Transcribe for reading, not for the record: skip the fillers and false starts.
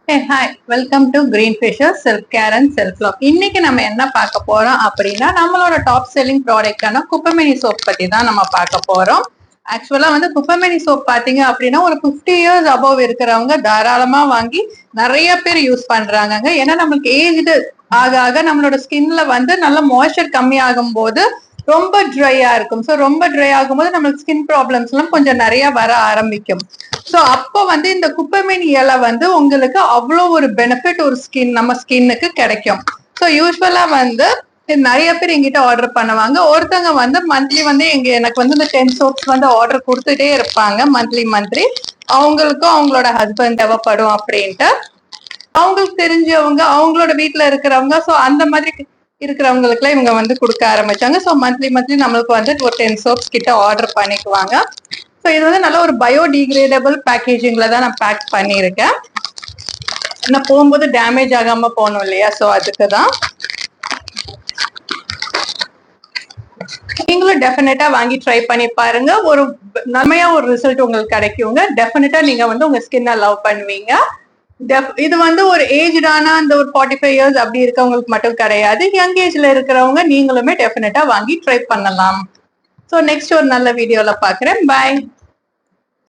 Hi, welcome to green fisher self care and self love. இன்னைக்கு நம்ம என்ன பார்க்க போறோம் அப்படின்னா, நம்மளோட டாப் செல்லிங் ப்ராடக்டான குப்பமேனி சோப் பத்தி தான் நம்ம பார்க்க போறோம். ஆக்சுவலா வந்து குப்பமேனி சோப் பாத்தீங்க அப்படின்னா ஒரு 50 இயர்ஸ் அபவ் இருக்கிறவங்க தாராளமா வாங்கி நிறைய பேர் யூஸ் பண்றாங்க. ஏன்னா நம்மளுக்கு ஏஜ் ஆக ஆக நம்மளோட ஸ்கின்ல வந்து நல்ல மாய்ஸ்சர் கம்மி ஆகும் போது ரொம்ப ட்ரையா இருக்கும். ஸோ ரொம்ப ட்ரை ஆகும்போது நம்மளுக்கு ஸ்கின் ப்ராப்ளம்ஸ் எல்லாம் கொஞ்சம் நிறைய வர ஆரம்பிக்கும். ஸோ அப்போ வந்து இந்த குப்பமேனி இலை வந்து உங்களுக்கு அவ்வளோ ஒரு பெனிஃபிட் ஒரு நம்ம ஸ்கின்னுக்கு கிடைக்கும். ஸோ யூஸ்வலா வந்து நிறைய பேர் எங்கிட்ட ஆர்டர் பண்ணுவாங்க. ஒருத்தவங்க வந்து மந்த்லி வந்து எனக்கு வந்து இந்த 10 சோப்ஸ் வந்து ஆர்டர் கொடுத்துட்டே இருப்பாங்க மந்த்லி. அவங்களுக்கும் அவங்களோட ஹஸ்பண்ட் தேவைப்படும் அப்படின்ட்டு அவங்களுக்கு தெரிஞ்சவங்க அவங்களோட வீட்டுல இருக்கிறவங்க ஸோ அந்த மாதிரி இருக்கிறவங்களுக்கு எல்லாம் இவங்க வந்து கொடுக்க ஆரம்பிச்சாங்க. ஸோ மந்த்லி நம்மளுக்கு வந்து ஒரு 10 சோப்ஸ் கிட்ட ஆர்டர் பண்ணிக்குவாங்க. ஸோ இது வந்து நல்ல ஒரு பயோடிகிரேடபிள் பேக்கேஜிங்ல தான் நான் பேக் பண்ணியிருக்கேன். நான் போகும்போது டேமேஜ் ஆகாம போகணும் இல்லையா, ஸோ அதுக்கு தான். நீங்களும் டெஃபினட்டா வாங்கி ட்ரை பண்ணி பாருங்க. ஒரு நன்மையா ஒரு ரிசல்ட் உங்களுக்கு கிடைக்குங்க. டெஃபினட்டா நீங்க வந்து உங்க ஸ்கின்னை லவ் பண்ணுவீங்க. இது வந்து ஒரு ஏஜ்டான அந்த ஒரு 45 இயர்ஸ் அப்படி இருக்கவங்களுக்கு மட்டும் கிடையாது. யங் ஏஜ்ல இருக்கிறவங்க நீங்களுமே டெஃபினட்டா வாங்கி ட்ரை பண்ணலாம். ஸோ நெக்ஸ்ட் ஒரு நல்ல வீடியோல பாக்குறேன். பாய்.